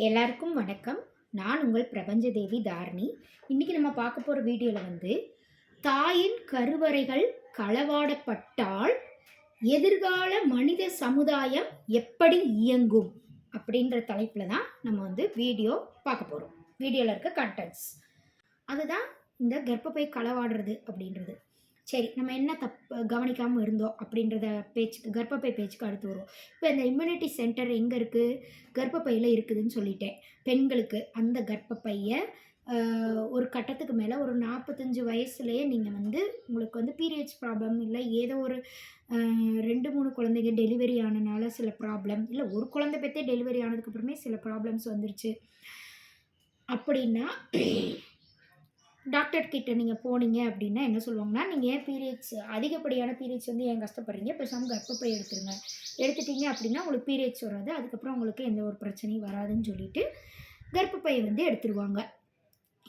எல்லாருக்கும் வணக்கம். நான் உங்கள் பிரபஞ்சதேவி தாரணி. இன்னைக்கு நம்ம பார்க்க போகிற வீடியோவில் தாயின் கருவறைகள் களவாடப்பட்டால் எதிர்கால மனித சமுதாயம் எப்படி இயங்கும் அப்படின்ற தலைப்பில் தான் நம்ம வீடியோ பார்க்க போகிறோம். வீடியோவில் இருக்க கண்டென்ட்ஸ் அதுதான் இந்த கர்ப்பப்பை களவாடுறது அப்படின்றது. சரி, நம்ம என்ன கவனிக்காமல் இருந்தோம் அப்படின்றத கர்ப்பப்பை பேச்சுக்கு அடுத்து வரும். இப்போ இந்த இம்யூனிட்டி சென்டர் எங்கே இருக்குது? கர்ப்பப்பையில் இருக்குதுன்னு சொல்லிட்டேன். பெண்களுக்கு அந்த கர்ப்பப்பையை ஒரு கட்டத்துக்கு மேலே ஒரு 45 வயசுலேயே நீங்கள் உங்களுக்கு பீரியட்ஸ் ப்ராப்ளம் இல்லை ஏதோ ஒரு 2-3 குழந்தைங்க டெலிவரி ஆனனால சில ப்ராப்ளம், இல்லை ஒரு குழந்தை பெற்றே டெலிவரி ஆனதுக்கப்புறமே சில ப்ராப்ளம்ஸ் வந்துருச்சு அப்படின்னா டாக்டர்கிட்ட நீங்கள் போனீங்க அப்படின்னா என்ன சொல்லுவாங்கன்னா, நீங்கள் ஏன் அதிகப்படியான பீரியட்ஸ் ஏன் கஷ்டப்படுறீங்க, பேசாமல் கர்ப்பப்பை எடுத்துட்டீங்க அப்படின்னா உங்களுக்கு பீரியட்ஸ் வராது, அதுக்கப்புறம் உங்களுக்கு எந்த ஒரு பிரச்சனையும் வராதுன்னு சொல்லிட்டு கர்ப்பப்பையை எடுத்துருவாங்க.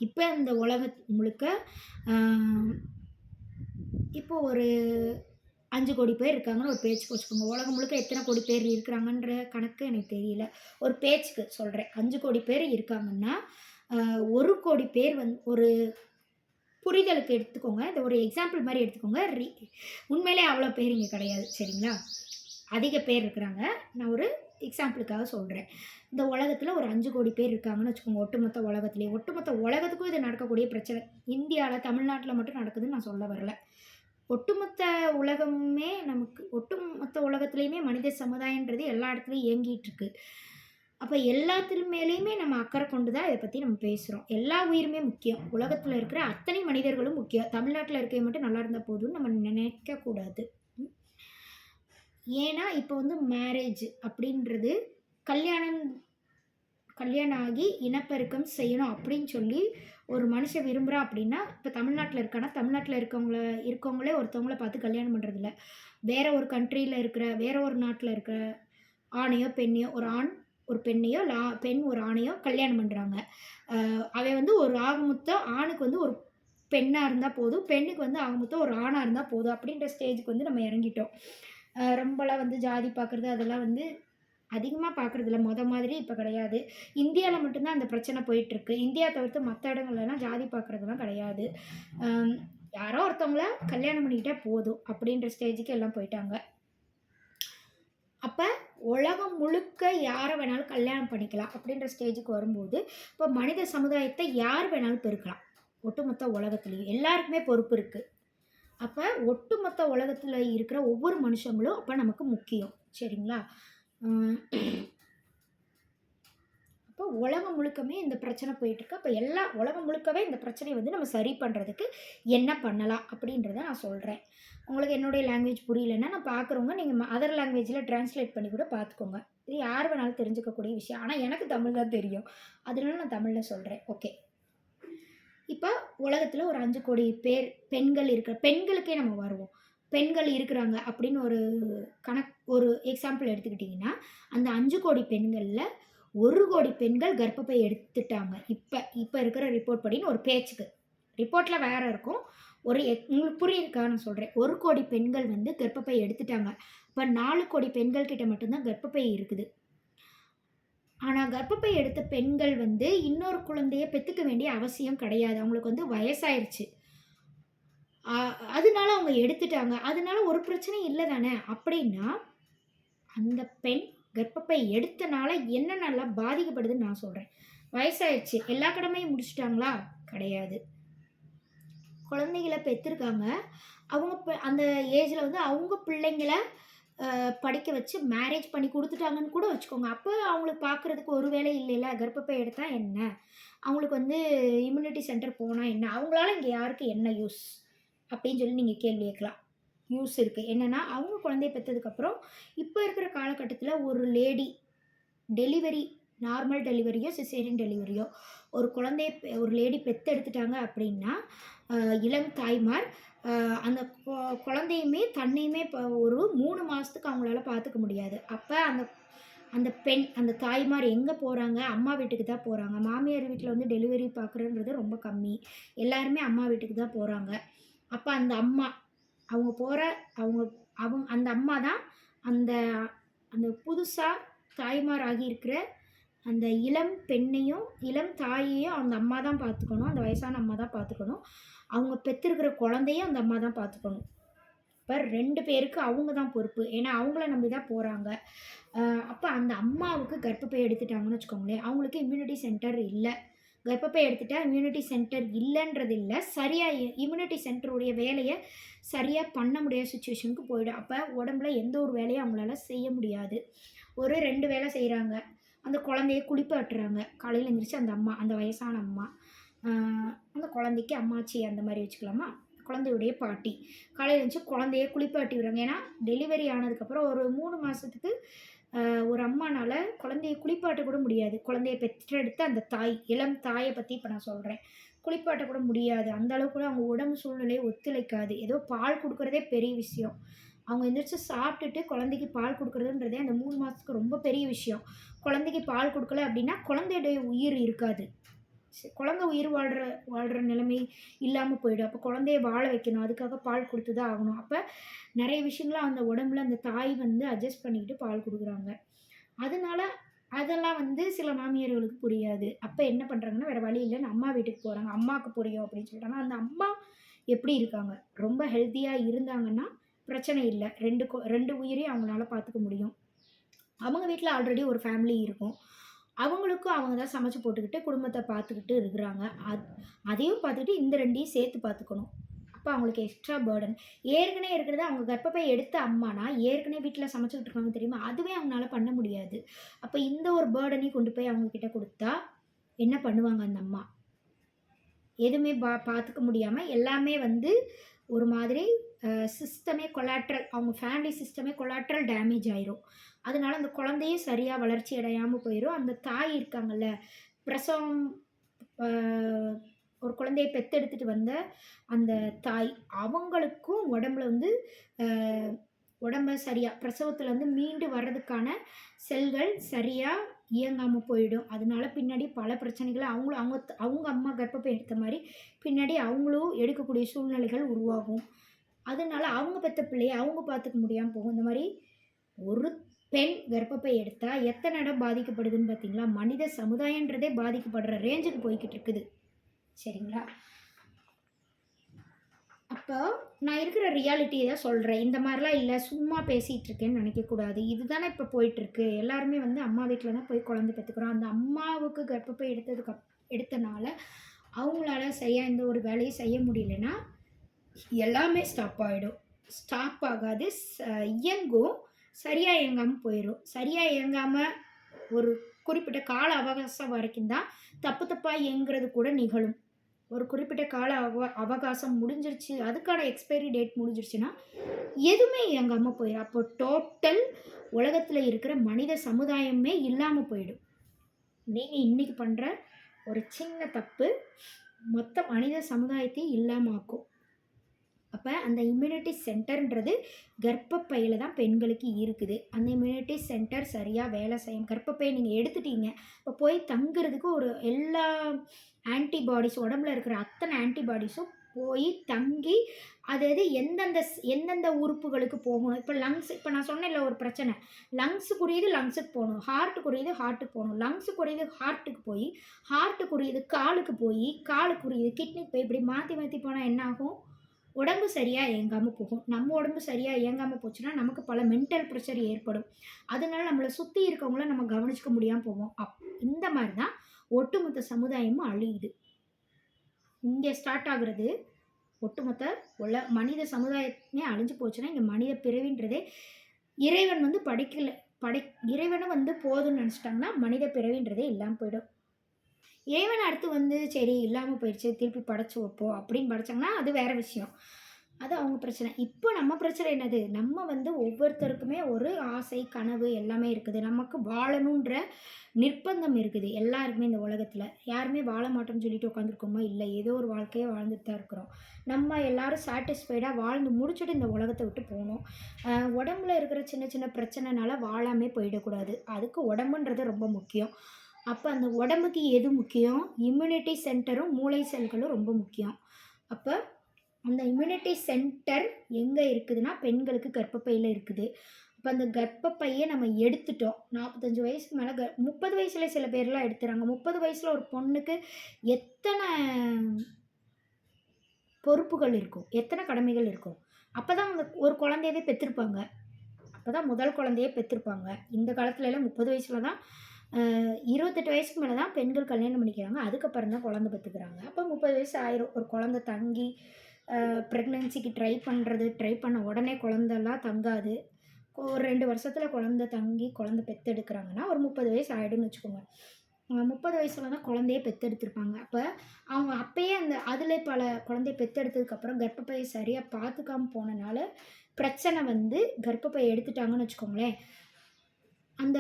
இப்போ இந்த முழுக்க இப்போ ஒரு 5 கோடி பேர் இருக்காங்கன்னு ஒரு பேச்சுக்கு வச்சுக்கோங்க. உலகம் முழுக்க எத்தனை கோடி பேர் இருக்கிறாங்கன்ற கணக்கு எனக்கு தெரியல, ஒரு பேச்சுக்கு சொல்கிறேன். 5 கோடி பேர் இருக்காங்கன்னா 1 கோடி பேர் ஒரு புரிதலுக்கு எடுத்துக்கோங்க, இந்த ஒரு எக்ஸாம்பிள் மாதிரி எடுத்துக்கோங்க. உண்மையிலே அவ்வளோ பேர் இங்கே கிடையாது, சரிங்களா? அதிக பேர் இருக்கிறாங்க. நான் ஒரு எக்ஸாம்பிளுக்காக சொல்கிறேன். இந்த உலகத்தில் ஒரு 5 கோடி பேர் இருக்காங்கன்னு வச்சுக்கோங்க. ஒட்டுமொத்த உலகத்துக்கும் இது நடக்கக்கூடிய பிரச்சனை. இந்தியாவில் தமிழ்நாட்டில் மட்டும் நடக்குதுன்னு நான் சொல்ல வரல. ஒட்டுமொத்த உலகத்துலேயுமே மனித சமுதாயன்றது எல்லா இடத்துலையும் இயங்கிட்டுருக்கு. அப்போ எல்லாத்தின் மேலேயுமே நம்ம அக்கறை கொண்டு தான் இதை பற்றி நம்ம பேசுகிறோம். எல்லா உயிருமே முக்கியம். உலகத்தில் இருக்கிற அத்தனை மனிதர்களும் முக்கியம். தமிழ்நாட்டில் இருக்க மட்டும் நல்லா இருந்தால் போதும்னு நம்ம நினைக்கக்கூடாது. ஏன்னா இப்போ மேரேஜ் அப்படின்றது கல்யாணம் ஆகி இனப்பெருக்கம் செய்யணும் அப்படின்னு சொல்லி ஒரு மனுஷன் விரும்புகிறா அப்படின்னா, இப்போ தமிழ்நாட்டில் இருக்கானா, தமிழ்நாட்டில் இருக்கவங்களே ஒருத்தவங்கள பார்த்து கல்யாணம் பண்ணுறதில்ல. வேற ஒரு கண்ட்ரியில் இருக்கிற வேற ஒரு நாட்டில் இருக்கிற ஆணையோ பெண்ணையோ, ஒரு ஆண் ஒரு பெண்ணையோ பெண் ஒரு ஆணையோ கல்யாணம் பண்ணுறாங்க. அவன் ஒரு ஆகமொத்தம் ஆணுக்கு ஒரு பெண்ணாக இருந்தால் போதும், பெண்ணுக்கு ஆகமொத்தம் ஒரு ஆணாக இருந்தால் போதும் அப்படின்ற ஸ்டேஜுக்கு நம்ம இறங்கிட்டோம். ரொம்பலாம் ஜாதி பார்க்குறது அதெல்லாம் அதிகமாக பார்க்குறதில்ல. மாதிரி இப்போ கிடையாது. இந்தியாவில் மட்டும்தான் அந்த பிரச்சனை போயிட்டுருக்கு. இந்தியா தவிர்த்து மற்ற இடங்கள்லாம் ஜாதி பார்க்குறதுலாம் கிடையாது. யாரோ ஒருத்தவங்கள கல்யாணம் பண்ணிக்கிட்டே போதும் அப்படின்ற ஸ்டேஜுக்கு எல்லாம் போயிட்டாங்க. அப்போ உலகம் முழுக்க யாரை வேணாலும் கல்யாணம் பண்ணிக்கலாம் அப்படின்ற ஸ்டேஜுக்கு வரும்போது, இப்போ மனித சமுதாயத்தை யார் வேணாலும் பெருக்கலாம். ஒட்டுமொத்த உலகத்துலேயும் எல்லாருக்குமே பொறுப்பு இருக்குது. அப்போ ஒட்டுமொத்த உலகத்தில் இருக்கிற ஒவ்வொரு மனுஷங்களும் அப்போ நமக்கு முக்கியம், சரிங்களா? அப்போ உலகம் முழுக்கமே இந்த பிரச்சனை போயிட்டுருக்கு. அப்போ உலகம் முழுக்கவே இந்த பிரச்சனையை நம்ம சரி பண்ணுறதுக்கு என்ன பண்ணலாம் அப்படின்றத நான் சொல்கிறேன். உங்களுக்கு என்னுடைய லாங்குவேஜ் புரியலைன்னா நான் பார்க்குறவங்க நீங்கள் அதர் லாங்குவேஜில் ட்ரான்ஸ்லேட் பண்ணி கூட பார்த்துக்கோங்க. இது யார் வேணாலும் தெரிஞ்சுக்கக்கூடிய விஷயம். ஆனால் எனக்கு தமிழ் தான் தெரியும், அதனால நான் தமிழில் சொல்கிறேன். ஓகே, இப்போ உலகத்தில் ஒரு 5 கோடி பேர் பெண்களுக்கே நம்ம வருவோம். பெண்கள் இருக்கிறாங்க அப்படின்னு ஒரு எக்ஸாம்பிள் எடுத்துக்கிட்டிங்கன்னா, அந்த 5 கோடி பெண்களில் 1 கோடி பெண்கள் கர்ப்பப்பை எடுத்துட்டாங்க. இப்போ இருக்கிற ரிப்போர்ட் படின்னு ஒரு பேச்சுக்கு. ரிப்போர்ட்டில் வேறு இருக்கும். உங்களுக்கு புரியிருக்கா நான் சொல்கிறேன். 1 கோடி பெண்கள் கர்ப்பப்பை எடுத்துட்டாங்க. இப்போ 4 கோடி பெண்கள் கிட்ட மட்டும்தான் கர்ப்பப்பை இருக்குது. ஆனால் கர்ப்பப்பை எடுத்த பெண்கள் இன்னொரு குழந்தைய பெற்றுக்க வேண்டிய அவசியம் கிடையாது. அவங்களுக்கு வயசாயிருச்சு, அதனால அவங்க எடுத்துட்டாங்க. அதனால ஒரு பிரச்சனையும் இல்லை தானே. அப்படின்னா அந்த பெண் கர்ப்பப்பை எடுத்தனால என்னென்னலாம் பாதிக்கப்படுதுன்னு நான் சொல்கிறேன். வயசாயிடுச்சு, எல்லா கடமையும் முடிச்சுட்டாங்களா? கிடையாது. குழந்தைகளை பெற்றிருக்காங்க. அவங்க அந்த ஏஜில் அவங்க பிள்ளைங்களை படிக்க வச்சு மேரேஜ் பண்ணி கொடுத்துட்டாங்கன்னு கூட வச்சுக்கோங்க. அப்போ அவங்களுக்கு பார்க்குறதுக்கு ஒரு வேலை இல்லைல்ல. கர்ப்பப்பை எடுத்தால் என்ன, அவங்களுக்கு இம்யூனிட்டி சென்டர் போனால் என்ன, அவங்களால இங்கே யாருக்கு என்ன யூஸ் அப்படின்னு சொல்லி நீங்கள் கேள்வி கேட்கலாம். யூஸ் இருக்குது. என்னென்னா, அவங்க குழந்தைய பெற்றதுக்கப்புறம் இப்போ இருக்கிற காலகட்டத்தில் ஒரு லேடி டெலிவரி, நார்மல் டெலிவரியோ சிசேரியன் டெலிவரியோ, ஒரு லேடி பெற்றெடுத்துட்டாங்க அப்படின்னா இளம் தாய்மார் அந்த குழந்தையுமே தன்னையுமே இப்போ ஒரு 3 மாதத்துக்கு அவங்களால பார்த்துக்க முடியாது. அப்போ அந்த பெண் அந்த தாய்மார் எங்கே போகிறாங்க? அம்மா வீட்டுக்கு தான் போகிறாங்க. மாமியார் வீட்டில் டெலிவரி பார்க்குறன்றது ரொம்ப கம்மி. எல்லாருமே அம்மா வீட்டுக்கு தான் போகிறாங்க. அப்போ அந்த அம்மா அந்த அம்மா தான் அந்த புதுசாக தாய்மார் ஆகியிருக்கிற அந்த இளம் பெண்ணையும் இளம் தாயையும் அந்த அம்மா தான் பார்த்துக்கணும். அந்த வயசான அம்மா தான் பார்த்துக்கணும். அவங்க பெற்றிருக்கிற குழந்தையும் அந்த அம்மா தான் பார்த்துக்கணும். இப்போ 2 பேருக்கு அவங்க தான் பொறுப்பு. ஏன்னா அவங்கள நம்பி தான் போகிறாங்க. அப்போ அந்த அம்மாவுக்கு கர்ப்பப்பை எடுத்துட்டாங்கன்னு வச்சுக்கோங்களேன், அவங்களுக்கு இம்யூனிட்டி சென்டர் இல்லை. கர்ப்பப்பை எடுத்துட்டா இம்யூனிட்டி சென்டர் இல்லைன்றது இல்லை, சரியாக இம்யூனிட்டி சென்டருடைய வேலையை சரியாக பண்ண முடியாத சுச்சுவேஷனுக்கு போயிடும். அப்போ உடம்புல எந்த ஒரு வேலையும் அவங்களால செய்ய முடியாது. ஒரு 2 வேலை செய்கிறாங்க. அந்த குழந்தைய குளிப்பாட்டுறாங்க. காலையில் எழுந்திரிச்சு அந்த அம்மா, அந்த வயசான அம்மா, அந்த குழந்தைக்கு அம்மாச்சி அந்த மாதிரி வச்சுக்கலாமா? குழந்தையுடைய பாட்டி காலையில் எழுந்திரிச்சு குழந்தைய குளிப்பாட்டி விடுறாங்க. ஏன்னா டெலிவரி ஆனதுக்கப்புறம் ஒரு 3 மாதத்துக்கு ஒரு அம்மானால குழந்தைய குளிப்பாட்ட கூட முடியாது. குழந்தைய பெற்றெடுத்த அந்த தாய், இளம் தாயை பற்றி இப்போ நான் சொல்கிறேன். குளிப்பாட்ட கூட முடியாது. அந்த அளவுக்கு கூட அவங்க உடம்பு சூழ்நிலையை ஒத்துழைக்காது. ஏதோ பால் கொடுக்குறதே பெரிய விஷயம். அவங்க எந்திரிச்சு சாப்பிட்டுட்டு குழந்தைக்கு பால் கொடுக்குறதுன்றதே அந்த 3 மாதத்துக்கு ரொம்ப பெரிய விஷயம். குழந்தைக்கு பால் கொடுக்கல அப்படின்னா குழந்தையுடைய உயிர் இருக்காது. குழந்தை உயிர் வாழ்கிற நிலைமை இல்லாமல் போயிடும். அப்போ குழந்தைய வாழ வைக்கணும். அதுக்காக பால் கொடுத்து தான் ஆகணும். அப்போ நிறைய விஷயங்கள அந்த உடம்புல அந்த தாய் வந்து அட்ஜஸ்ட் பண்ணிக்கிட்டு பால் கொடுக்குறாங்க. அதனால அதெல்லாம் வந்து சில மாமியார்களுக்கு புரியாது. அப்போ என்ன பண்ணுறாங்கன்னா, வேறு வழி இல்லைன்னு அம்மா வீட்டுக்கு போகிறாங்க. அம்மாவுக்கு புரியும் அப்படின்னு சொல்லிட்டாங்க. அந்த அம்மா எப்படி இருக்காங்க? ரொம்ப ஹெல்த்தியாக இருந்தாங்கன்னா பிரச்சனை இல்லை. 2 உயிரையும் அவங்களால பார்த்துக்க முடியும். அவங்க வீட்டில் ஆல்ரெடி ஒரு ஃபேமிலி இருக்கும். அவங்களுக்கும் அவங்க தான் சமைச்சு போட்டுக்கிட்டு குடும்பத்தை பார்த்துக்கிட்டு இருக்கிறாங்க. அதையும் பார்த்துக்கிட்டு இந்த 2யும் சேர்த்து பார்த்துக்கணும். அப்போ அவங்களுக்கு எக்ஸ்ட்ரா பேர்டன். ஏற்கனவே இருக்கிறது அவங்க கர்ப்பப்பை எடுத்த அம்மானா, ஏற்கனவே வீட்டில் சமைச்சுக்கிட்டு இருக்காங்க தெரியுமா? அதுவே அவங்களால பண்ண முடியாது. அப்போ இந்த ஒரு பேர்டனையும் கொண்டு போய் அவங்கக்கிட்ட கொடுத்தா என்ன பண்ணுவாங்க அந்த அம்மா? எதுவுமே பார்த்துக்க முடியாமல் எல்லாமே வந்து ஒரு மாதிரி சிஸ்டமே கொலாட்ரல், அவங்க ஃபேமிலி சிஸ்டமே கொலாட்ரல் டேமேஜ் ஆயிரும். அதனால அந்த குழந்தையும் சரியாக வளர்ச்சி அடையாமல் போயிடும். அந்த தாய் இருக்காங்கல்ல, பிரசவம் ஒரு குழந்தையை பெத்தெடுத்துட்டு வந்த அந்த தாய், அவங்களுக்கும் உடம்புல வந்து உடம்ப சரியாக பிரசவத்துலேருந்து மீண்டு வர்றதுக்கான செல்கள் சரியாக இயங்காமல் போயிடும். அதனால பின்னாடி பல பிரச்சனைகளை அவங்க அம்மா கர்ப்பப்பை எடுத்த மாதிரி பின்னாடி அவங்களும் எடுக்கக்கூடிய சூழ்நிலைகள் உருவாகும். அதனால அவங்க பெற்ற பிள்ளையை அவங்க பார்த்துக்க முடியாமல் போகும். இந்த மாதிரி ஒரு பெண் கர்ப்பப்பை எடுத்தால் எத்தனை இடம் பாதிக்கப்படுதுன்னு பார்த்தீங்களா? மனித சமுதாயன்றதே பாதிக்கப்படுற ரேஞ்சுக்கு போய்கிட்டு இருக்குது. சரிங்களா? அப்போ நான் இருக்கிற ரியாலிட்டியை தான் சொல்கிறேன். இந்த மாதிரிலாம் இல்லை, சும்மா பேசிகிட்டு இருக்கேன்னு நினைக்கக்கூடாது. இதுதானே இப்போ போயிட்டுருக்கு. எல்லாருமே வந்து அம்மா வீட்டில் தான் போய் குழந்தை பெற்றுக்குறோம். அந்த அம்மாவுக்கு கர்ப்பப்பை எடுத்தனால அவங்களால சரியாக எந்த ஒரு வேலையும் செய்ய முடியலன்னா எல்லாமே ஸ்டாப் ஆகிடும். ஸ்டாப் ஆகாது, இயங்கும். சரியாக இயங்காமல் போயிடும். சரியாக இயங்காமல் ஒரு குறிப்பிட்ட கால அவகாசம் வரைக்கும் தான் தப்பாக இயங்குறது கூட நிகழும். ஒரு குறிப்பிட்ட கால அவகாசம் முடிஞ்சிருச்சு, அதுக்கான எக்ஸ்பைரி டேட் முடிஞ்சிருச்சுன்னா எதுவுமே இயங்காமல் போயிடும். அப்போ டோட்டல் உலகத்தில் இருக்கிற மனித சமுதாயமே இல்லாமல் போயிடும். நீங்கள் இன்றைக்கி பண்ணுற ஒரு சின்ன தப்பு மொத்த மனித சமுதாயத்தையும் இல்லாமல் ஆக்கும். அப்போ அந்த இம்யூனிட்டி சென்டர்ன்றது கர்ப்பப்பையில் தான் பெண்களுக்கு இருக்குது. அந்த இம்யூனிட்டி சென்டர் சரியாக வேலை செய்யும். கர்ப்பப்பையை நீங்கள் எடுத்துட்டீங்க, இப்போ போய் தங்குறதுக்கு ஒரு எல்லா ஆன்டிபாடிஸ், உடம்புல இருக்கிற அத்தனை ஆன்டிபாடிஸும் போய் தங்கி அது எந்தெந்த உறுப்புகளுக்கு போகணும். இப்போ லங்ஸ், இப்போ நான் சொன்னேன்ல ஒரு பிரச்சனை, லங்ஸுக்குரியது லங்ஸுக்கு போகணும், ஹார்ட்டுக்குரியது ஹார்ட்டுக்கு போகணும், லங்ஸுக்குரியது ஹார்ட்டுக்கு போய், ஹார்ட்டுக்குரியது காலுக்கு போய், காலுக்குரியது கிட்னிக்கு போய், இப்படி மாற்றி மாற்றி போனால் என்ன ஆகும்? உடம்பு சரியாக இயங்காமல் போகும். நம்ம உடம்பு சரியாக இயங்காமல் போச்சுன்னா நமக்கு பல மென்டல் ப்ரெஷர் ஏற்படும். அதனால நம்மளை சுற்றி இருக்கவங்கள நம்ம கவனிச்சிக்க முடியாமல் போவோம். இந்த மாதிரி தான் ஒட்டுமொத்த சமுதாயமும் அழியுது. இங்கே ஸ்டார்ட் ஆகுறது ஒட்டுமொத்த மனித சமுதாயமே அழிஞ்சு போச்சுன்னா இங்கே மனித பிறவின்றதே இறைவன் வந்து இறைவனை வந்து போதும்னு நினச்சிட்டாங்கன்னா மனித பிறவின்றதே இல்லாமல் போயிடும். இறைவன் அடுத்து வந்து சரி இல்லாமல் போயிடுச்சு, திருப்பி படைச்சி வைப்போம் அப்படின்னு படைச்சாங்கன்னா அது வேறு விஷயம். அது அவங்க பிரச்சனை. இப்போ நம்ம பிரச்சனை என்னது? நம்ம வந்து ஒவ்வொருத்தருக்குமே ஒரு ஆசை, கனவு எல்லாமே இருக்குது. நமக்கு வாழணுன்ற நிர்பந்தம் இருக்குது எல்லாருக்குமே இந்த உலகத்தில். யாருமே வாழ மாட்டோம்னு சொல்லிட்டு உட்காந்துருக்கோமா? இல்லை, ஏதோ ஒரு வாழ்க்கையை வாழ்ந்துட்டு தான் இருக்கிறோம். நம்ம எல்லோரும் சாட்டிஸ்ஃபைடாக வாழ்ந்து முடிச்சுட்டு இந்த உலகத்தை விட்டு போகணும். உடம்புல இருக்கிற சின்ன சின்ன பிரச்சனைனால வாழாமே போயிடக்கூடாது. அதுக்கு உடம்புன்றது ரொம்ப முக்கியம். அப்போ அந்த உடம்புக்கு எது முக்கியம்? இம்யூனிட்டி சென்டரும் மூளை செல்களும் ரொம்ப முக்கியம். அப்போ அந்த இம்யூனிட்டி சென்டர் எங்கே இருக்குதுன்னா பெண்களுக்கு கர்ப்பப்பையில் இருக்குது. இப்போ அந்த கர்ப்பப்பையை நம்ம எடுத்துட்டோம். 45 வயசுக்கு மேலே 30 வயசுல சில பேர்லாம் எடுத்துறாங்க. 30 வயசுல ஒரு பொண்ணுக்கு எத்தனை பொறுப்புகள் இருக்கும், எத்தனை கடமைகள் இருக்கும். அப்பதான் அவங்க ஒரு குழந்தையவே பெத்திருப்பாங்க. அப்பதான் முதல் குழந்தையே பெத்திருப்பாங்க. இந்த காலத்துலலாம் 30 வயசுல தான் 28 வயசுக்கு மேல தான் பெண்கள் கல்யாணம் பண்ணிக்கிறாங்க. அதுக்கப்புறம் தான் குழந்தை பெத்துக்கிறாங்க. அப்போ 30 வயசு ஆயிரும். ஒரு குழந்தை தங்கி ப்ரெக்னன்சிக்கு ட்ரை பண்ண உடனே குழந்தலாம் தங்காது. ஒரு 2 வருஷத்துல குழந்தை தங்கி குழந்தை பெத்தெடுக்குறாங்கன்னா, ஒரு 30 வயசு ஆயிடும்னு வச்சுக்கோங்க. 30 வயசுல தான் குழந்தையே பெத்தெடுத்திருப்பாங்க. அப்ப அவங்க அப்பயே அதிலே பல குழந்தைய பெத்தெடுத்ததுக்கப்புறம் கர்ப்பப்பைய சரியா பார்த்துக்காம போனனால, பிரச்சனை வந்து கர்ப்பப்பை எடுத்துட்டாங்கன்னு வச்சுக்கோங்களேன். அந்த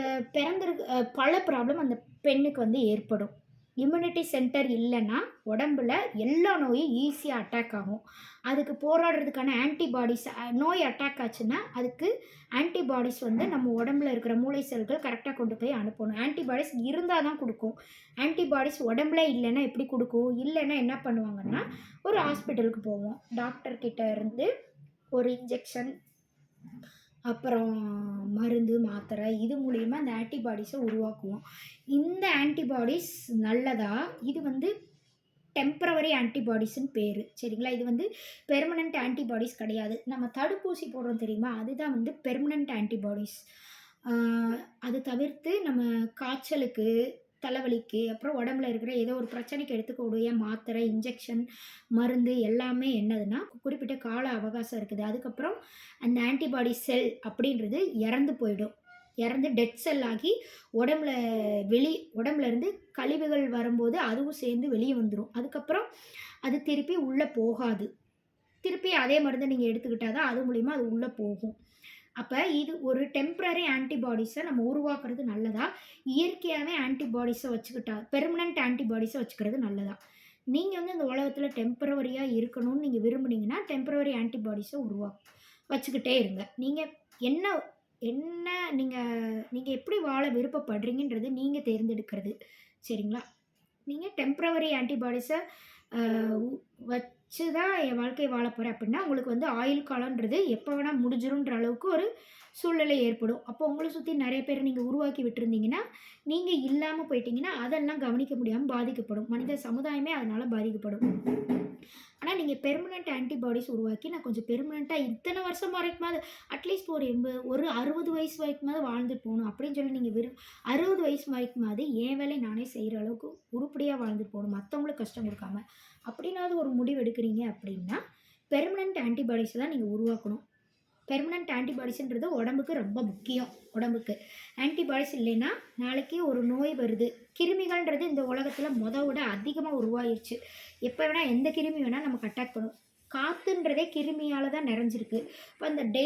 பல ப்ராப்ளம் அந்த பெண்ணுக்கு வந்து ஏற்படும். இம்யூனிட்டி சென்டர் இல்லன்னா, உடம்புல எல்லா நோயும் ஈஸியா அட்டாக் ஆகும். அதுக்கு போராடுறதுக்கான ஆன்டிபாடிஸ் நோய் அட்டாக் ஆச்சுன்னா, அதுக்கு ஆன்டிபாடிஸ் வந்து நம்ம உடம்புல இருக்கிற மூளை செல்கள் கரெக்ட்டா கொண்டு போய் அனுப்பணும். ஆன்டிபாடிஸ் இருந்தா தான் குடுக்கும். ஆன்டிபாடிஸ் உடம்புல இல்லன்னா எப்படி குடுக்கும்? இல்லன்னா என்ன பண்ணுவாங்கன்னா, ஒரு ஹாஸ்பிட்டலுக்கு போவோம். டாக்டர் கிட்ட இருந்து ஒரு இன்ஜெக்ஷன், அப்புறம் மருந்து, மாத்திரை இது மூலியமா அந்த ஆன்டிபாடிஸ உருவாக்குவோம். இந்த ஆன்டிபாடிஸ் நல்லதா? இது வந்து டெம்பரவரி ஆன்டிபாடிஸ்ன்னு பேரு. சரிங்களா? இது வந்து பெர்மனன்ட் ஆன்டிபாடிஸ் கிடையாது. நம்ம தடுப்பூசி போடுறோம் தெரியுமா? அதுதான் வந்து பெர்மனன்ட் ஆன்டிபாடிஸ். ஆ அது தவிர்த்து நம்ம காய்ச்சலுக்கு, தலைவலிக்கு, அப்புறம் உடம்புல இருக்கிற ஏதோ ஒரு பிரச்சனைக்கு எடுத்துக்கக்கூடிய மாத்திரை, இன்ஜெக்ஷன், மருந்து எல்லாமே என்னதுன்னா, குறிப்பிட்ட கால அவகாசம் இருக்குது. அதுக்கப்புறம் அந்த ஆன்டிபாடி செல் அப்படின்றது இறந்து போயிடும். இறந்து டெட் செல் ஆகி உடம்புல உடம்புலேருந்து கழிவுகள் வரும்போது அதுவும் சேர்ந்து வெளிய வந்துரும். அதுக்கப்புறம் அது திருப்பி உள்ள போகாது. திருப்பி அதே மருந்த நீங்க எடுத்துக்கிட்டா தான் அது மூலியமா அது உள்ள போகும். அப்ப இது ஒரு டெம்பரரி ஆன்டிபாடிஸ நம்ம உருவாக்குறது நல்லதா? இயற்கையாவே ஆன்டிபாடிஸ வச்சுக்கிட்டா பெர்மனன்ட் ஆன்டிபாடிஸ வச்சுக்கிறது நல்லதா? நீங்க வந்து இந்த உலகத்துல டெம்பரவரியா இருக்கணும்னு நீங்க விரும்புனீங்கன்னா, டெம்பரவரி ஆன்டிபாடிஸ வச்சுக்கிட்டே இருங்க. நீங்க என்ன என்ன நீங்க நீங்க எப்படி வாழ விருப்பப்படுறீங்கன்றது நீங்க தேர்ந்தெடுக்கிறது. சரிங்களா? நீங்க டெம்பரவரி ஆன்டிபாடிஸ அ வச்சு தான் என் வாழ்க்கைய வாழப் போறேன் அப்டின்னா, உங்களுக்கு வந்து ஆயுள் காலம்ன்றது எப்ப வேணா முடிஞ்சிரும்ன்ற அளவுக்கு ஒரு சூழ்நிலை ஏற்படும். அப்போ உங்கள சுத்தி நெறைய பேர நீங்க உருவாக்கி விட்டுருந்தீங்கன்னா, நீங்க இல்லாம போயிட்டீங்கன்னா, அதெல்லாம் கவனிக்க முடியாம பாதிக்கப்படும். மனித சமுதாயமே அதனால பாதிக்கப்படும். ஆனா, நீங்க பெர்மனன்ட் ஆன்டிபாடிஸ் உருவாக்கி, நான் கொஞ்சம் பெர்மனன்ட்டா இத்தன வருஷம் வரைக்குமாவது அட்லீஸ்ட் ஒரு 60 வயசு வரைக்குமாவது வாழ்ந்துட்டு போணும் அப்படின்னு சொல்லி நீங்க 60 வயசு வரைக்குமாவது என் வேலைய நானே செய்ற அளவுக்கு உருப்படியா வாழ்ந்துட்டு போணும். மத்தவங்களுக்கு கஷ்டம் குடுக்காம. அப்படின்னாவது ஒரு முடிவு எடுக்கிறீங்க அப்படின்னா, பெர்மனன்ட் ஆன்டிபாடிஸ தான் நீங்க உருவாக்கணும். பெர்மனன்ட் ஆன்டிபாடிஸ்ன்றது உடம்புக்கு ரொம்ப முக்கியம். உடம்புக்கு. ஆன்டிபாடிஸ் இல்லைன்னா, நாளைக்கு ஒரு நோய் வருது. கிருமிகள்ன்றது இந்த உலகத்தில விட அதிகமா உருவாயிருச்சு. எப்ப வேணா எந்த கிருமி வேணா நமக்கு அட்டாக் பண்ணும். காத்துன்றதே கிருமியால தான் நிறைஞ்சிருக்கு. இப்ப அந்த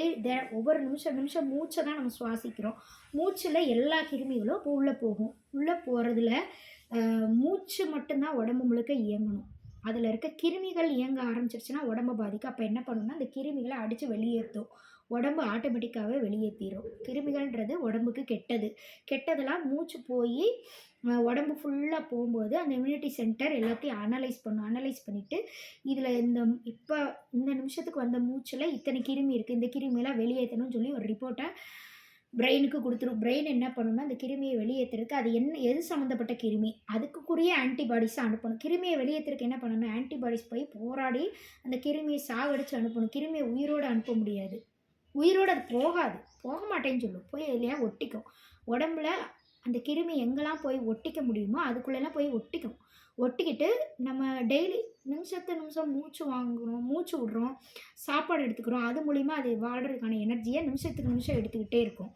ஒவ்வொரு நிமிஷம் மூச்ச தான் நம்ம சுவாசிக்கிறோம். மூச்சுல எல்லா கிருமிகளும் இப்போ உள்ள போகும். உள்ள போறதுல மூச்சு மட்டும் தான் உடம்பு முழுக்க இயங்கணும். அதில இருக்க கிருமிகள் இயங்க ஆரம்பிச்சுருச்சுன்னா உடம்ப பாதிக்கும். அப்ப என்ன பண்ணும்னா, அந்த கிருமிகள அடிச்சு வெளியேத்தும். உடம்பு ஆட்டோமேட்டிக்காவே வெளியேத்திரும். கிருமிகள்ன்றது உடம்புக்கு கெட்டது. கெட்டதெல்லாம் மூச்சு போயி உடம்பு ஃபுல்லா போம்போது, அந்த இம்யூனிட்டி சென்டர் எல்லாத்தையும் அனலைஸ் பண்ணும். அனலைஸ் பண்ணிட்டு, இதில இப்ப இந்த நிமிஷத்துக்கு வந்த மூச்சுல இத்தனை கிருமி இருக்கு. இந்த கிருமியெல்லாம் வெளியேத்தணும்னு சொல்லி ஒரு ரிப்போர்ட்ட பிரெயினுக்கு குடுத்துரும். பிரெயின் என்ன பண்ணும்னா, அந்த கிருமிய வெளியேத்துறதுக்கு அது எது சம்மந்தப்பட்ட கிருமி, அதுக்குரிய ஆன்டிபாடிஸ அனுப்பணும். கிருமிய வெளியேத்துறதுக்கு என்ன பண்ணணும், ஆன்டிபாடிஸ் போய் போராடி அந்த கிருமிய சாகடிச்சு அனுப்பணும். கிருமிய உயிரோட அனுப்ப முடியாது. உயிரோட அது போகாது. போக மாட்டேன்னு சொல்லும். போய் எதுலயா ஒட்டிக்கும். உடம்புல அந்த கிருமி எங்கெல்லாம் போய் ஒட்டிக்க முடியுமோ, அதுக்குள்ளலாம் போய் ஒட்டிக்கும். ஒட்டிக்கிட்டு நம்ம டெய்லி நிமிஷம் மூச்சு வாங்குறோம், மூச்சு விடுறோம், சாப்பாடு எடுத்துக்கிறோம். அது மூலியமா அது வாழ்றதுக்கான எனர்ஜிய நிமிஷத்துக்கு நிமிஷம் எடுத்துக்கிட்டே இருக்கும்.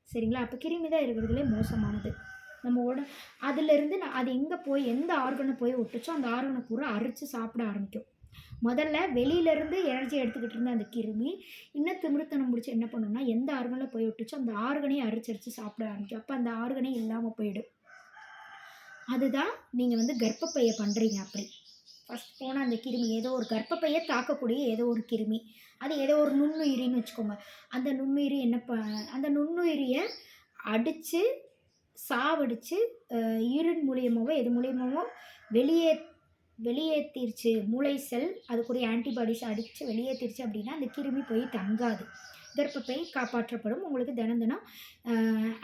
சரிங்களா? அப்ப கிருமி தான் இருக்கிறதுலே மோசமானது. நம்ம அதிலிருந்து அது எங்க போய் எந்த ஆர்கன போய் ஒட்டுச்சோ, அந்த ஆர்கன பூரா அரிச்சு சாப்பிட ஆரம்பிக்கும். முதல்ல வெளியிலருந்து எனர்ஜி எடுத்துக்கிட்டு இருந்த அந்த கிருமி, இன்னும் திமிருத்தனம் புடிச்சு என்ன பண்ணும்னா, எந்த ஆர்கன்ல போய் ஒட்டுச்சோ, அந்த ஆர்கனையும் அரிச்சு சாப்பிட ஆரம்பிக்கும். அப்ப அந்த ஆர்கனே இல்லாம போயிடும். அதுதான் நீங்க வந்து கர்ப்பப்பைய பண்றீங்க அப்படி. ஃபர்ஸ்ட் போன அந்த கிருமி ஏதோ ஒரு கர்ப்பப்பைய தாக்கக்கூடிய ஏதோ ஒரு கிருமி. அது ஏதோ ஒரு நுண்ணுயிரின்னு வச்சுக்கோங்க. அந்த நுண்ணுயிரி அந்த நுண்ணுயிரிய அடிச்சு, சாவடிச்சு யூரின் மூலியமாவோ, எது மூலியமாவோ வெளியே வெளியேத்திருச்சு. மூளை செல் அதுக்குரிய ஆன்டிபாடிஸ் அடிச்சு வெளியேத்திருச்சு அப்படின்னா, அந்த கிருமி போய் தங்காது. கர்ப்பப்பை காப்பாற்றப்படும். உங்களுக்கு தினம் தினம்